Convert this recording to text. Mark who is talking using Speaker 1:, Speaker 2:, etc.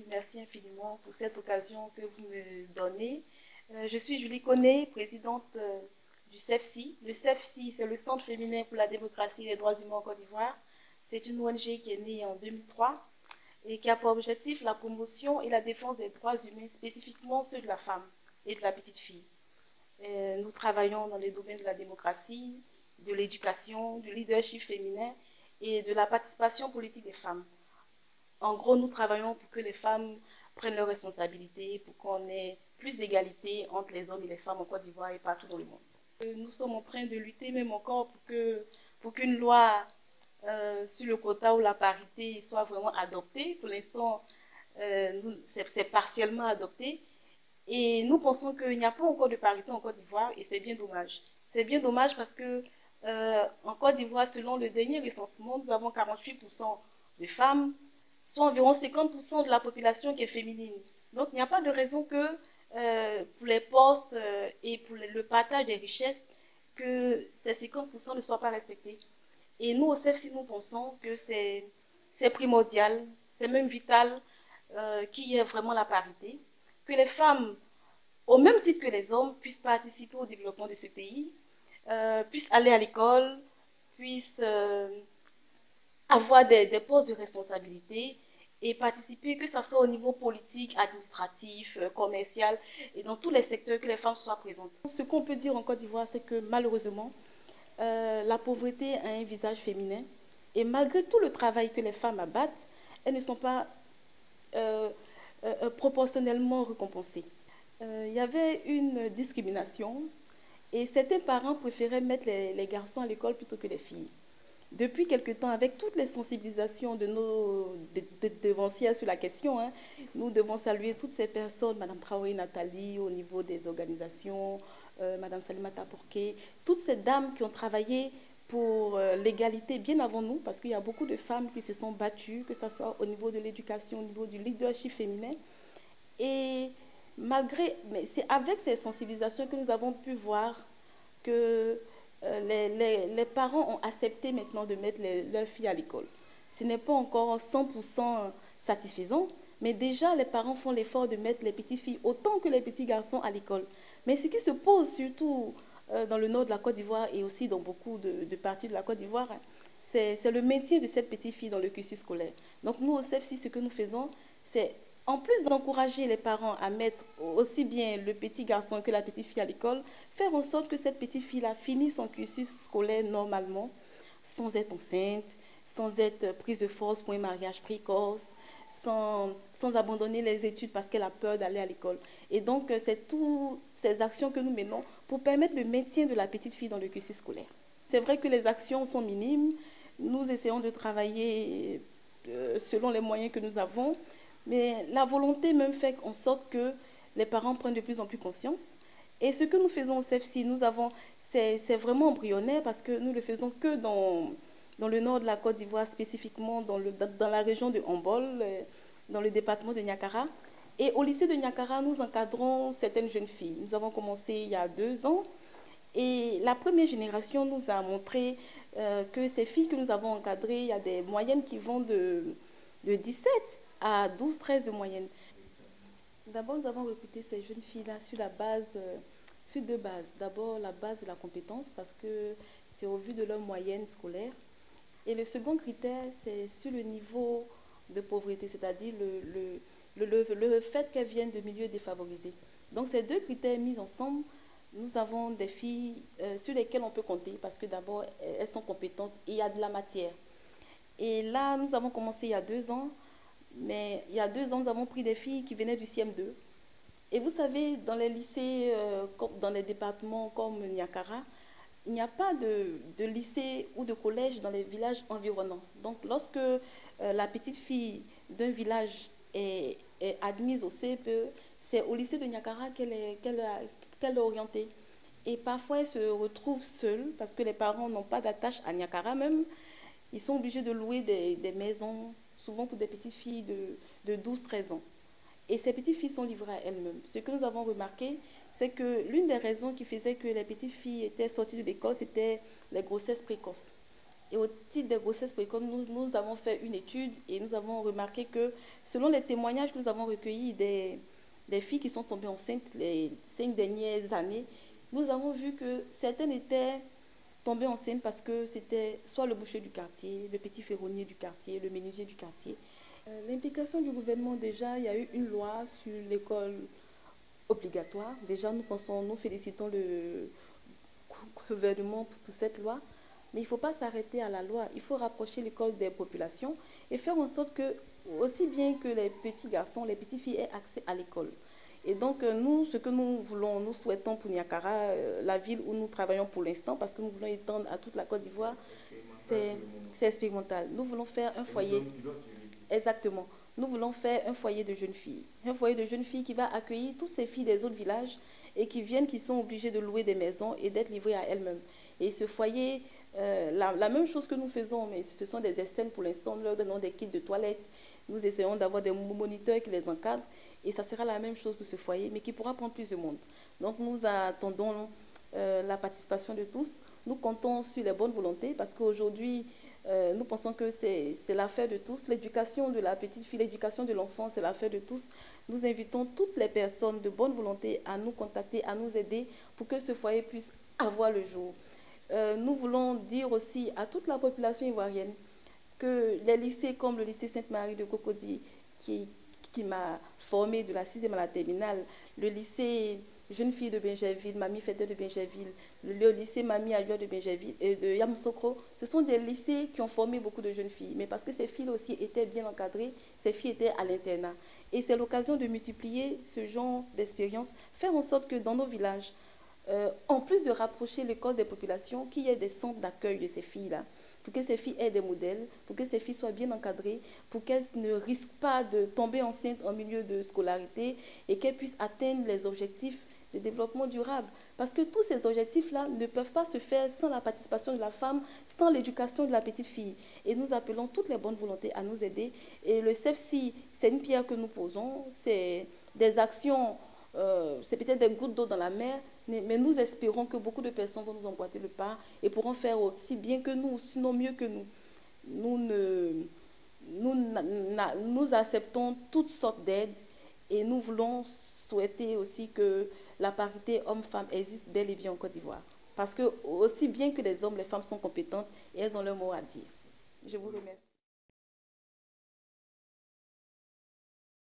Speaker 1: merci infiniment pour cette occasion que vous me donnez. Je suis Julie Koné, présidente du CEFSI. Le CEFSI, c'est le Centre féminin pour la démocratie et les droits humains en Côte d'Ivoire. C'est une ONG qui est née en 2003 et qui a pour objectif la promotion et la défense des droits humains, spécifiquement ceux de la femme et de la petite fille. Nous travaillons dans les domaines de la démocratie, de l'éducation, du leadership féminin et de la participation politique des femmes. En gros, nous travaillons pour que les femmes prennent leurs responsabilités, pour qu'on ait plus d'égalité entre les hommes et les femmes en Côte d'Ivoire et partout dans le monde. Nous sommes en train de lutter même encore pour qu'une loi sur le quota ou la parité soit vraiment adoptée. Pour l'instant, c'est partiellement adopté. Et nous pensons qu'il n'y a pas encore de parité en Côte d'Ivoire et c'est bien dommage. C'est bien dommage parce que en Côte d'Ivoire, selon le dernier recensement, nous avons 48% de femmes, soit environ 50% de la population qui est féminine. Donc, il n'y a pas de raison que pour les postes et pour le partage des richesses, que ces 50% ne soient pas respectés. Et nous, au CEFSI, nous pensons que c'est primordial, c'est même vital qu'il y ait vraiment la parité, que les femmes, au même titre que les hommes, puissent participer au développement de ce pays, puissent aller à l'école, puissent avoir des postes de responsabilité et participer, que ce soit au niveau politique, administratif, commercial et dans tous les secteurs que les femmes soient présentes. Ce qu'on peut dire en Côte d'Ivoire, c'est que malheureusement, la pauvreté a un visage féminin et malgré tout le travail que les femmes abattent, elles ne sont pas proportionnellement récompensées. Il y avait une discrimination et certains parents préféraient mettre les garçons à l'école plutôt que les filles. Depuis quelque temps, avec toutes les sensibilisations de nos devancières sur la question, hein, nous devons saluer toutes ces personnes, Mme Traoré Nathalie au niveau des organisations, Mme Salimata Porquet, toutes ces dames qui ont travaillé pour l'égalité bien avant nous, parce qu'il y a beaucoup de femmes qui se sont battues, que ce soit au niveau de l'éducation, au niveau du leadership féminin. Et mais c'est avec ces sensibilisations que nous avons pu voir que les parents ont accepté maintenant de mettre leurs filles à l'école. Ce n'est pas encore 100% satisfaisant, mais déjà les parents font l'effort de mettre les petites filles autant que les petits garçons à l'école. Mais ce qui se pose surtout dans le nord de la Côte d'Ivoire et aussi dans beaucoup de parties de la Côte d'Ivoire, c'est le maintien de cette petite fille dans le cursus scolaire. Donc nous au CEFSI, ce que nous faisons, c'est en plus d'encourager les parents à mettre aussi bien le petit garçon que la petite fille à l'école, faire en sorte que cette petite fille-là finisse son cursus scolaire normalement, sans être enceinte, sans être prise de force pour un mariage précoce, sans abandonner les études parce qu'elle a peur d'aller à l'école. Et donc, c'est toutes ces actions que nous menons pour permettre le maintien de la petite fille dans le cursus scolaire. C'est vrai que les actions sont minimes. Nous essayons de travailler selon les moyens que nous avons. Mais la volonté même fait en sorte que les parents prennent de plus en plus conscience. Et ce que nous faisons au CEFSI, c'est vraiment embryonnaire parce que nous ne le faisons que dans le nord de la Côte d'Ivoire, spécifiquement dans la région de Hombol, dans le département de Niakara. Et au lycée de Niakara, nous encadrons certaines jeunes filles. Nous avons commencé il y a 2 ans. Et la première génération nous a montré que ces filles que nous avons encadrées, il y a des moyennes qui vont de 17 à 12-13 de moyenne. D'abord, nous avons recruté ces jeunes filles-là sur 2 bases. D'abord, la base de la compétence, parce que c'est au vu de leur moyenne scolaire. Et le second critère, c'est sur le niveau de pauvreté, c'est-à-dire le fait qu'elles viennent de milieux défavorisés. Donc, ces 2 critères mis ensemble, nous avons des filles sur lesquelles on peut compter, parce que d'abord, elles sont compétentes et il y a de la matière. Et là, nous avons commencé il y a 2 ans. Mais il y a 2 ans, nous avons pris des filles qui venaient du CM2. Et vous savez, dans les lycées, dans les départements comme Niakara, il n'y a pas de lycée ou de collège dans les villages environnants. Donc, lorsque la petite fille d'un village est admise au CPE, c'est au lycée de Niakara qu'elle est orientée. Et parfois, elle se retrouve seule parce que les parents n'ont pas d'attache à Niakara même. Ils sont obligés de louer des maisons, souvent pour des petites filles de 12-13 ans. Et ces petites filles sont livrées à elles-mêmes. Ce que nous avons remarqué, c'est que l'une des raisons qui faisait que les petites filles étaient sorties de l'école, c'était les grossesses précoces. Et au titre des grossesses précoces, nous avons fait une étude et nous avons remarqué que selon les témoignages que nous avons recueillis des filles qui sont tombées enceintes les 5 dernières années, nous avons vu que certaines étaient tombées enceintes parce que c'était soit le boucher du quartier, le petit ferronnier du quartier, le menuisier du quartier. L'implication du gouvernement, déjà, il y a eu une loi sur l'école obligatoire. Déjà, nous félicitons le gouvernement pour cette loi. Mais il ne faut pas s'arrêter à la loi. Il faut rapprocher l'école des populations et faire en sorte que, aussi bien que les petits garçons, les petites filles aient accès à l'école. Et donc, nous, ce que nous voulons, nous souhaitons pour Niakara, la ville où nous travaillons pour l'instant, parce que nous voulons étendre à toute la Côte d'Ivoire, c'est expérimental. Nous voulons faire un foyer. Exactement. Nous voulons faire un foyer de jeunes filles. Un foyer de jeunes filles qui va accueillir toutes ces filles des autres villages et qui viennent, qui sont obligées de louer des maisons et d'être livrées à elles-mêmes. Et ce foyer, la même chose que nous faisons, mais ce sont des externes pour l'instant, nous leur donnons des kits de toilettes, nous essayons d'avoir des moniteurs qui les encadrent, et ça sera la même chose pour ce foyer, mais qui pourra prendre plus de monde. Donc nous attendons la participation de tous. Nous comptons sur les bonnes volontés, parce qu'aujourd'hui, nous pensons que c'est l'affaire de tous. L'éducation de la petite fille, l'éducation de l'enfant, c'est l'affaire de tous. Nous invitons toutes les personnes de bonne volonté à nous contacter, à nous aider pour que ce foyer puisse avoir le jour. Nous voulons dire aussi à toute la population ivoirienne que les lycées comme le lycée Sainte-Marie de Cocody, qui m'a formée de la 6e à la terminale, le lycée Jeune Fille de Bingerville, Mamie Fête de Bingerville, le lycée Mamie Alioua de Bingerville et de Yamoussoukro, ce sont des lycées qui ont formé beaucoup de jeunes filles. Mais parce que ces filles aussi étaient bien encadrées, ces filles étaient à l'internat. Et c'est l'occasion de multiplier ce genre d'expérience, faire en sorte que dans nos villages, en plus de rapprocher l'école des populations, qu'il y ait des centres d'accueil de ces filles-là, pour que ces filles aient des modèles, pour que ces filles soient bien encadrées, pour qu'elles ne risquent pas de tomber enceintes en milieu de scolarité et qu'elles puissent atteindre les objectifs de développement durable. Parce que tous ces objectifs-là ne peuvent pas se faire sans la participation de la femme, sans l'éducation de la petite fille. Et nous appelons toutes les bonnes volontés à nous aider. Et le CEFSI, c'est une pierre que nous posons, c'est des actions, c'est peut-être des gouttes d'eau dans la mer, mais nous espérons que beaucoup de personnes vont nous emboîter le pas et pourront faire aussi bien que nous, sinon mieux que nous. Nous, ne, nous acceptons toutes sortes d'aides et nous voulons souhaiter aussi que la parité homme-femme existe bel et bien en Côte d'Ivoire. Parce que aussi bien que les hommes, les femmes sont compétentes et elles ont leur mot à dire. Je vous remercie.